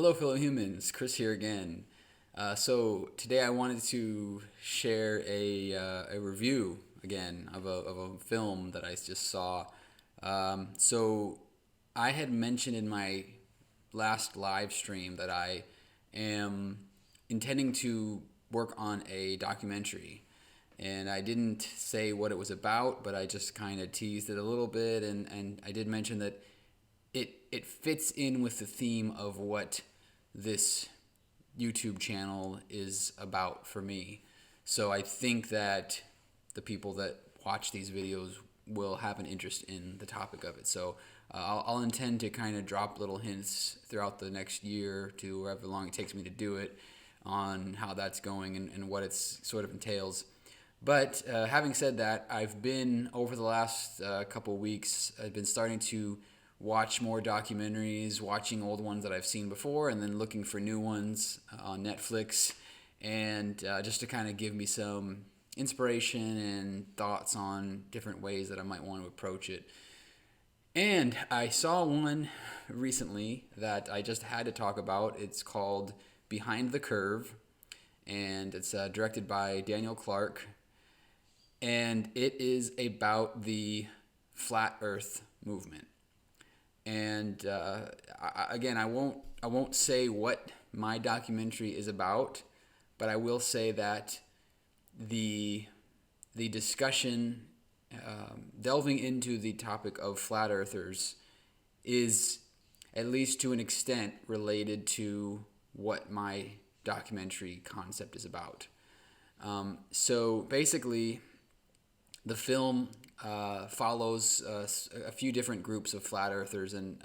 Hello, fellow humans. Chris here again. So today I wanted to share a review again of a film that I just saw. So I had mentioned in my last live stream that I am intending to work on a documentary. And I didn't say what it was about, but I just kind of teased it a little bit. And I did mention that it fits in with the theme of what this YouTube channel is about for me. So I think that the people that watch these videos will have an interest in the topic of it. So I'll intend to kind of drop little hints throughout the next year to however long it takes me to do it on how that's going and what it sort of entails. But having said that, I've been over the last couple weeks, I've been starting to watch more documentaries, watching old ones that I've seen before, and then looking for new ones on Netflix, and just to kind of give me some inspiration and thoughts on different ways that I might want to approach it. And I saw one recently that I just had to talk about. It's called Behind the Curve, and it's directed by Daniel Clark, and it is about the Flat Earth movement. And again, I won't say what my documentary is about, but I will say that the discussion delving into the topic of flat earthers is, at least to an extent, related to what my documentary concept is about. So basically, the film follows a few different groups of flat earthers, and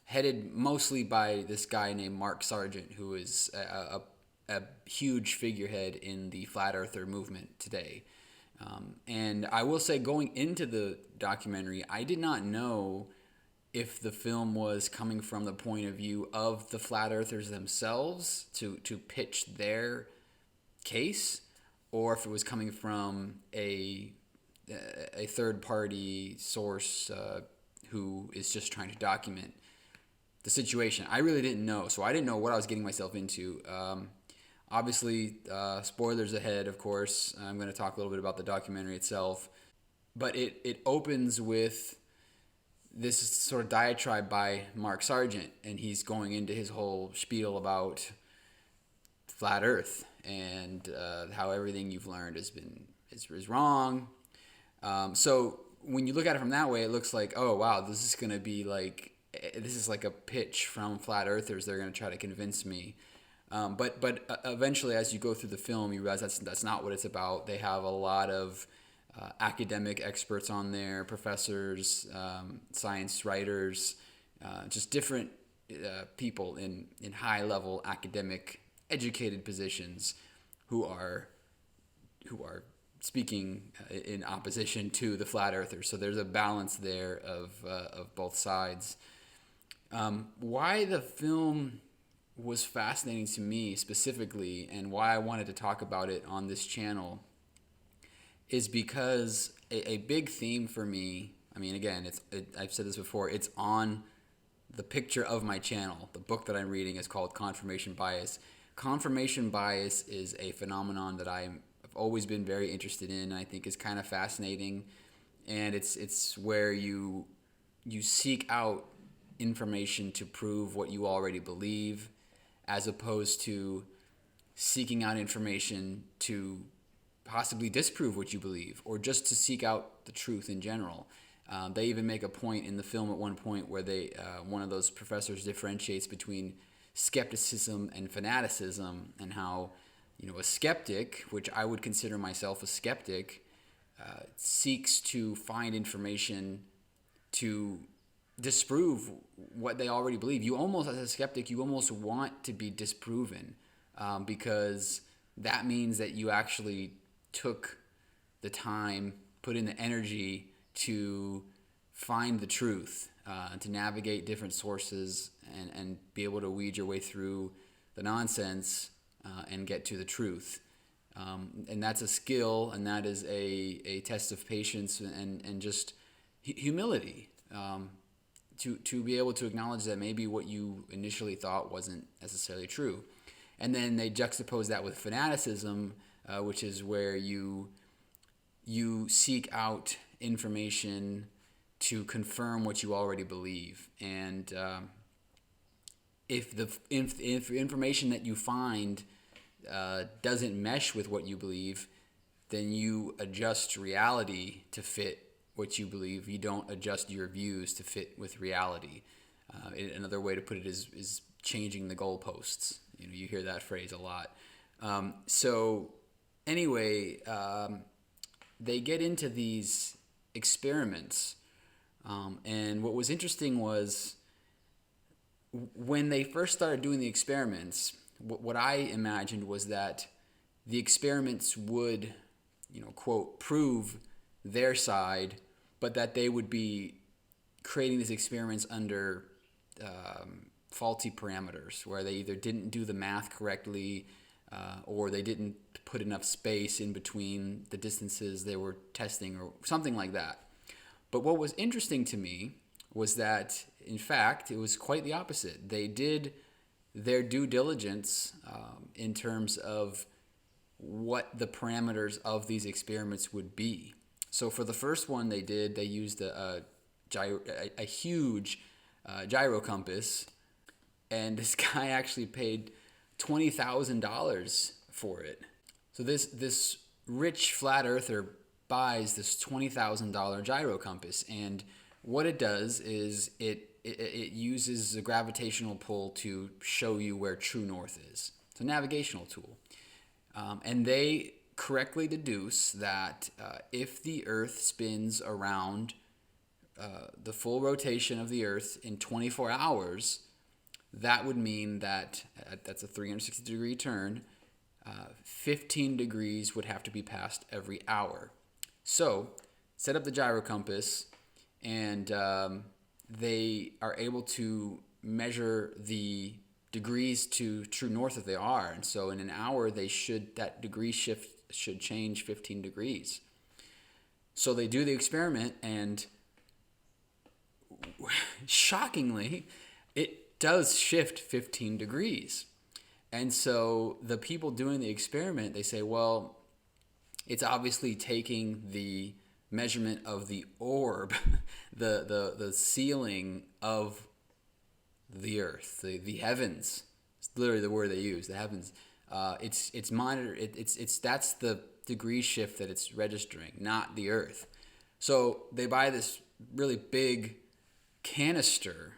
headed mostly by this guy named Mark Sargent, who is a huge figurehead in the flat earther movement today. And I will say, going into the documentary, I did not know if the film was coming from the point of view of the flat earthers themselves to pitch their case, or if it was coming from a third-party source who is just trying to document the situation. I really didn't know, so I didn't know what I was getting myself into. Obviously, spoilers ahead, of course. I'm going to talk a little bit about the documentary itself. But it opens with this sort of diatribe by Mark Sargent, and he's going into his whole spiel about flat Earth and how everything you've learned is wrong. So when you look at it from that way, it looks like, oh wow, this is like a pitch from flat earthers. They're going to try to convince me. But eventually, as you go through the film, you realize that's not what it's about. They have a lot of academic experts on there, professors, science writers, just different people in high level academic educated positions who are speaking in opposition to the flat earthers. So there's a balance there of both sides. Why the film was fascinating to me specifically, and why I wanted to talk about it on this channel, is because a big theme for me, I mean, again, I've said this before, it's on the picture of my channel. The book that I'm reading is called Confirmation Bias. Confirmation bias is a phenomenon that I've always been very interested in, and I think is kind of fascinating. And it's where you seek out information to prove what you already believe, as opposed to seeking out information to possibly disprove what you believe, or just to seek out the truth in general. They even make a point in the film at one point where one of those professors differentiates between skepticism and fanaticism, and how a skeptic, which I would consider myself a skeptic, seeks to find information to disprove what they already believe. You almost, as a skeptic, you almost want to be disproven, because that means that you actually took the time, put in the energy to find the truth, to navigate different sources and be able to weed your way through the nonsense and get to the truth. And that's a skill, and that is a test of patience and just humility. to be able to acknowledge that maybe what you initially thought wasn't necessarily true. And then they juxtapose that with fanaticism, which is where you seek out information to confirm what you already believe. And if the information that you find doesn't mesh with what you believe, then you adjust reality to fit what you believe. You don't adjust your views to fit with reality. Another way to put it is changing the goalposts. You hear that phrase a lot. So anyway, they get into these experiments, and what was interesting was when they first started doing the experiments, what I imagined was that the experiments would, quote, prove their side, but that they would be creating these experiments under faulty parameters, where they either didn't do the math correctly or they didn't put enough space in between the distances they were testing or something like that. But what was interesting to me was that, in fact, it was quite the opposite. They did their due diligence in terms of what the parameters of these experiments would be. So for the first one they used a huge gyro compass, and this guy actually paid $20,000 for it. So this rich flat earther buys this $20,000 gyro compass, and what it does is it uses a gravitational pull to show you where true north is. It's a navigational tool. And they correctly deduce that if the Earth spins around the full rotation of the Earth in 24 hours, that would mean that that's a 360-degree turn. 15 degrees would have to be passed every hour. So set up the gyro compass, and they are able to measure the degrees to true north that they are. And so in an hour, that degree shift should change 15 degrees. So they do the experiment, and shockingly, it does shift 15 degrees. And so the people doing the experiment, they say, well, it's obviously taking the measurement of the orb, the ceiling of the earth, the heavens. It's literally the word they use, the heavens. It's monitored. That's the degree shift that it's registering, not the earth. So they buy this really big canister,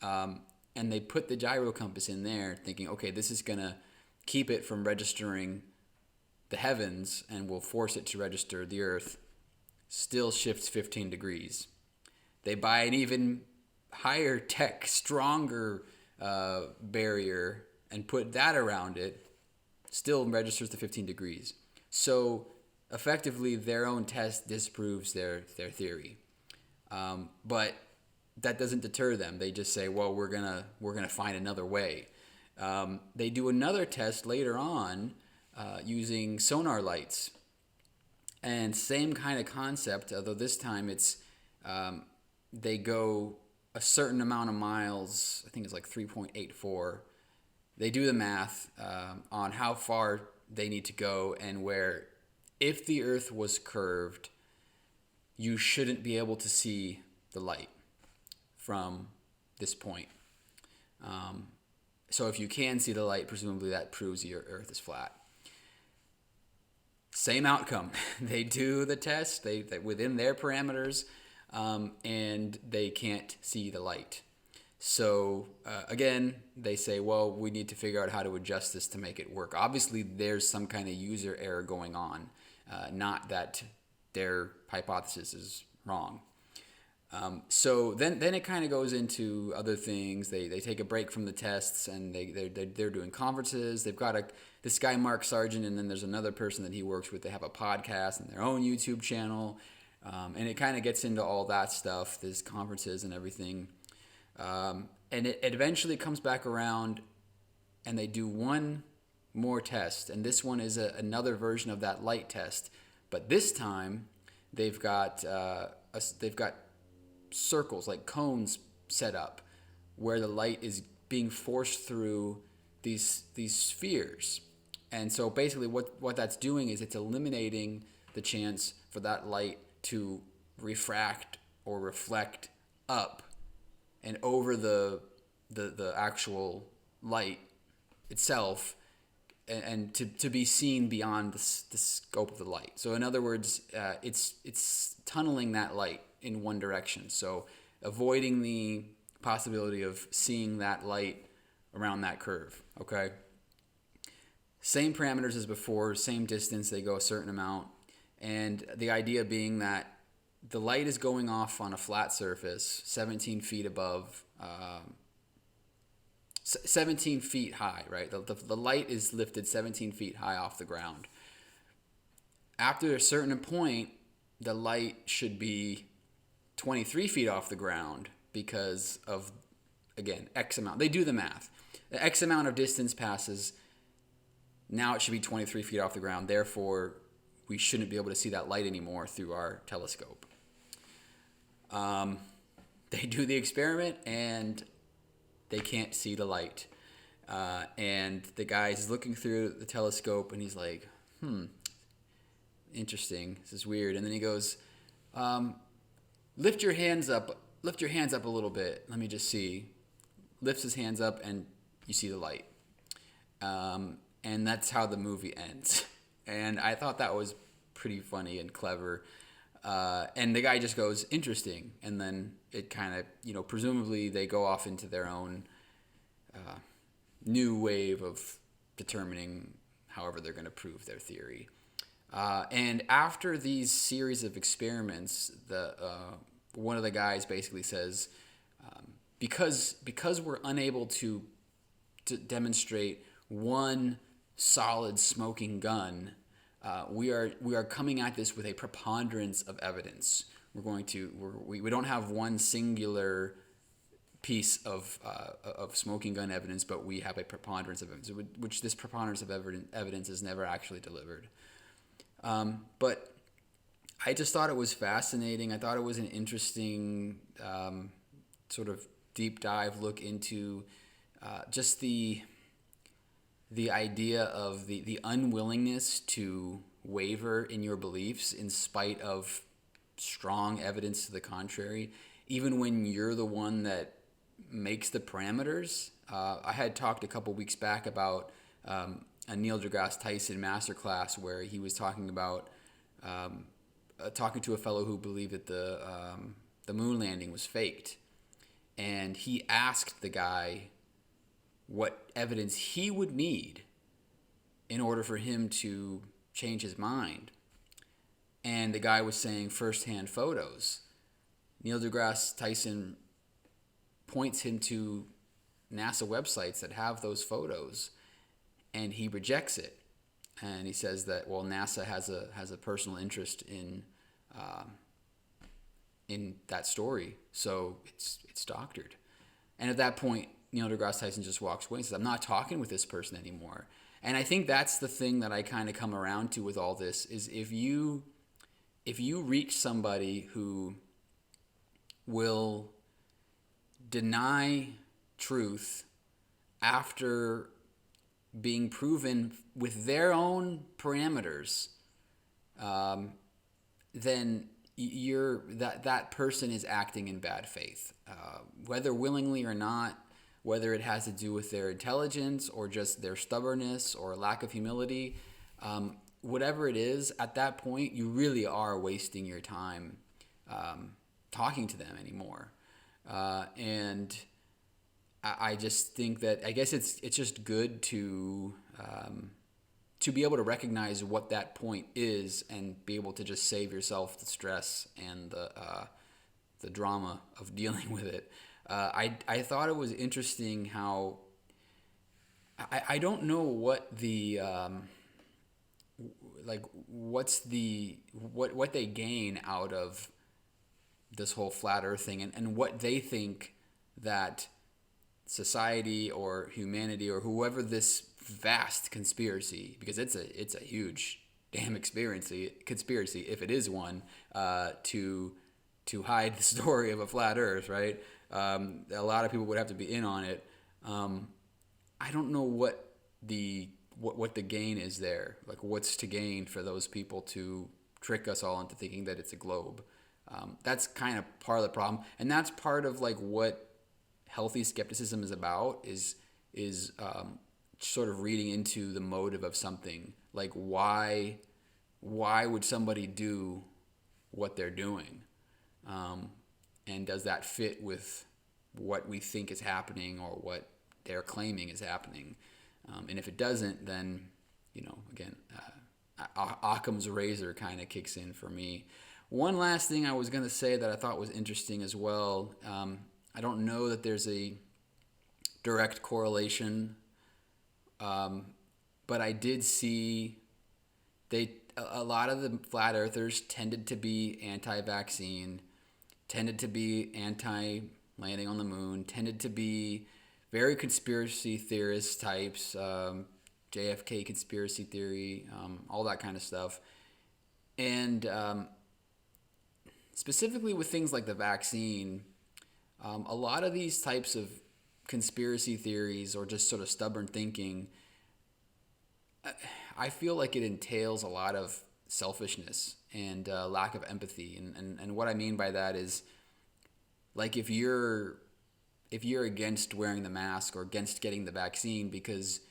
and they put the gyro compass in there, thinking, okay, this is gonna keep it from registering the heavens and will force it to register the earth. Still shifts 15 degrees. They buy an even higher tech, stronger barrier and put that around it. Still registers the 15 degrees. So effectively, their own test disproves their theory. But that doesn't deter them. They just say, well, we're gonna find another way. They do another test later on using sonar lights. And same kind of concept, although this time it's they go a certain amount of miles. I think it's like 3.84. They do the math on how far they need to go, and where if the Earth was curved, you shouldn't be able to see the light from this point. So if you can see the light, presumably that proves your Earth is flat. Same outcome. They do the test they within their parameters, and they can't see the light. So again, they say, well, we need to figure out how to adjust this to make it work. Obviously, there's some kind of user error going on, not that their hypothesis is wrong. So then it kind of goes into other things. They take a break from the tests, and they're doing conferences. They've got this guy Mark Sargent, and then there's another person that he works with. They have a podcast and their own YouTube channel, and it kind of gets into all that stuff, these conferences and everything. And it eventually comes back around, and they do one more test, and this one is another version of that light test, but this time they've got circles, like cones, setup where the light is being forced through these spheres. And so basically what that's doing is it's eliminating the chance for that light to refract or reflect up and over the actual light itself, and to be seen beyond the scope of the light. So in other words, it's tunneling that light in one direction. So avoiding the possibility of seeing that light around that curve. Okay. Same parameters as before, same distance, they go a certain amount. And the idea being that the light is going off on a flat surface 17 feet above, 17 feet high, right? The light is lifted 17 feet high off the ground. After a certain point, the light should be 23 feet off the ground because of, again, X amount. They do the math. The X amount of distance passes. Now it should be 23 feet off the ground. Therefore, we shouldn't be able to see that light anymore through our telescope. They do the experiment and they can't see the light. And the guy's looking through the telescope and he's like, interesting. This is weird. And then he goes, lift your hands up a little bit. Let me just see. Lifts his hands up and you see the light. And that's how the movie ends. And I thought that was pretty funny and clever. And the guy just goes, interesting. And then it kind of, presumably they go off into their own new wave of determining however they're going to prove their theory. And after these series of experiments, one of the guys basically says, because we're unable to demonstrate one solid smoking gun, we are coming at this with a preponderance of evidence. We don't have one singular piece of smoking gun evidence, but we have a preponderance of evidence, which this preponderance of evidence is never actually delivered. But I just thought it was fascinating. I thought it was an interesting sort of deep dive look into just the idea of the unwillingness to waver in your beliefs in spite of strong evidence to the contrary, even when you're the one that makes the parameters. I had talked a couple weeks back about a Neil deGrasse Tyson masterclass where he was talking about talking to a fellow who believed that the moon landing was faked, and he asked the guy what evidence he would need in order for him to change his mind. And the guy was saying first-hand photos. Neil deGrasse Tyson points him to NASA websites that have those photos, and he rejects it. And he says that, well, NASA has a personal interest in that story, so it's doctored. And at that point, Neil deGrasse Tyson just walks away and says, I'm not talking with this person anymore. And I think that's the thing that I kind of come around to with all this is if you reach somebody who will deny truth after being proven with their own parameters, then that person is acting in bad faith, whether willingly or not. Whether it has to do with their intelligence or just their stubbornness or lack of humility, whatever it is, at that point, you really are wasting your time talking to them anymore. And I just think that, I guess it's just good to be able to recognize what that point is and be able to just save yourself the stress and the drama of dealing with it. I thought it was interesting how I don't know what the what they gain out of this whole flat Earth thing and what they think that society or humanity or whoever this vast conspiracy, because it's a huge damn conspiracy if it is one, to hide the story of a flat Earth, right? A lot of people would have to be in on it. I don't know what the gain is there. Like, what's to gain for those people to trick us all into thinking that it's a globe? That's kind of part of the problem, and that's part of like what healthy skepticism is about. Is sort of reading into the motive of something. Like, why would somebody do what they're doing? And does that fit with what we think is happening or what they're claiming is happening? And if it doesn't, then, again, Occam's razor kind of kicks in for me. One last thing I was going to say that I thought was interesting as well. I don't know that there's a direct correlation, but I did see a lot of the flat earthers tended to be anti-vaccine, tended to be anti-landing on the moon, tended to be very conspiracy theorist types, JFK conspiracy theory, all that kind of stuff. And specifically with things like the vaccine, a lot of these types of conspiracy theories or just sort of stubborn thinking, I feel like it entails a lot of selfishness and lack of empathy. And what I mean by that is, like, if you're against wearing the mask or against getting the vaccine because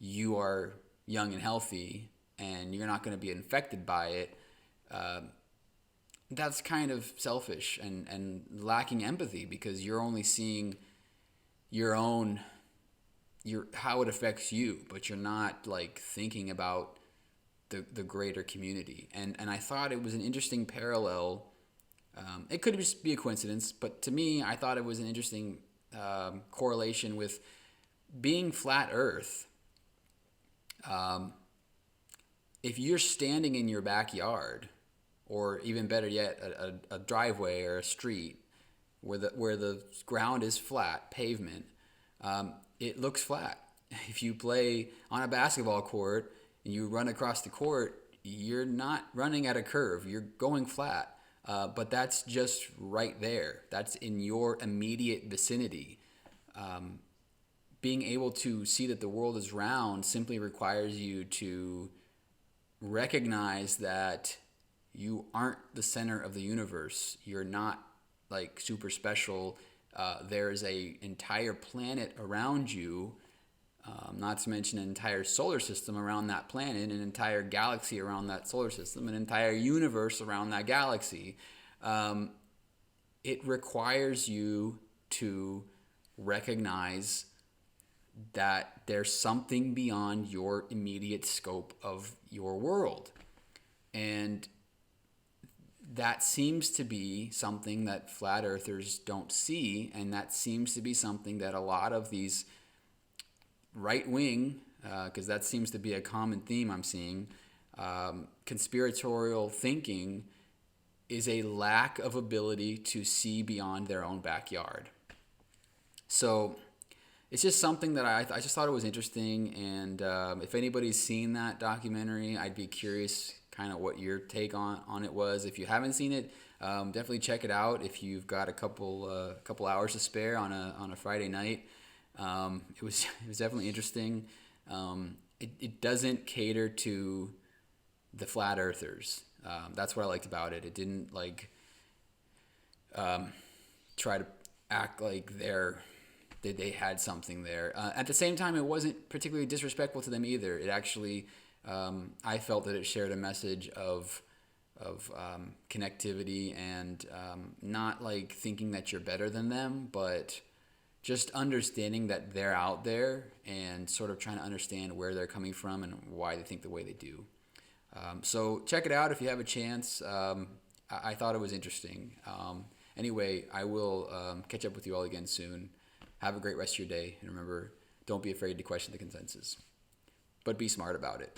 you are young and healthy and you're not going to be infected by it, that's kind of selfish and lacking empathy, because you're only seeing how it affects you, but you're not like thinking about the greater community. And I thought it was an interesting parallel. It could just be a coincidence, but to me, I thought it was an interesting correlation with being flat Earth. If you're standing in your backyard, or even better yet, a driveway or a street where the ground is flat, pavement, it looks flat. If you play on a basketball court and you run across the court, you're not running at a curve, you're going flat. But that's just right there. That's in your immediate vicinity. Being able to see that the world is round simply requires you to recognize that you aren't the center of the universe. You're not like super special. There's an entire planet around you, not to mention an entire solar system around that planet, an entire galaxy around that solar system, an entire universe around that galaxy. It requires you to recognize that there's something beyond your immediate scope of your world. And that seems to be something that flat earthers don't see, and that seems to be something that a lot of these right-wing, because that seems to be a common theme I'm seeing, conspiratorial thinking is a lack of ability to see beyond their own backyard. So it's just something that I just thought it was interesting, and if anybody's seen that documentary, I'd be curious kind of what your take on it was. If you haven't seen it, definitely check it out if you've got a couple hours to spare on a Friday night. It was definitely interesting. It doesn't cater to the flat earthers. That's what I liked about it. It didn't like try to act like they had something there. At the same time, it wasn't particularly disrespectful to them either. It actually, I felt that it shared a message of connectivity and not like thinking that you're better than them, but just understanding that they're out there and sort of trying to understand where they're coming from and why they think the way they do. So check it out if you have a chance. I thought it was interesting. Anyway, I will catch up with you all again soon. Have a great rest of your day. And remember, don't be afraid to question the consensus, but be smart about it.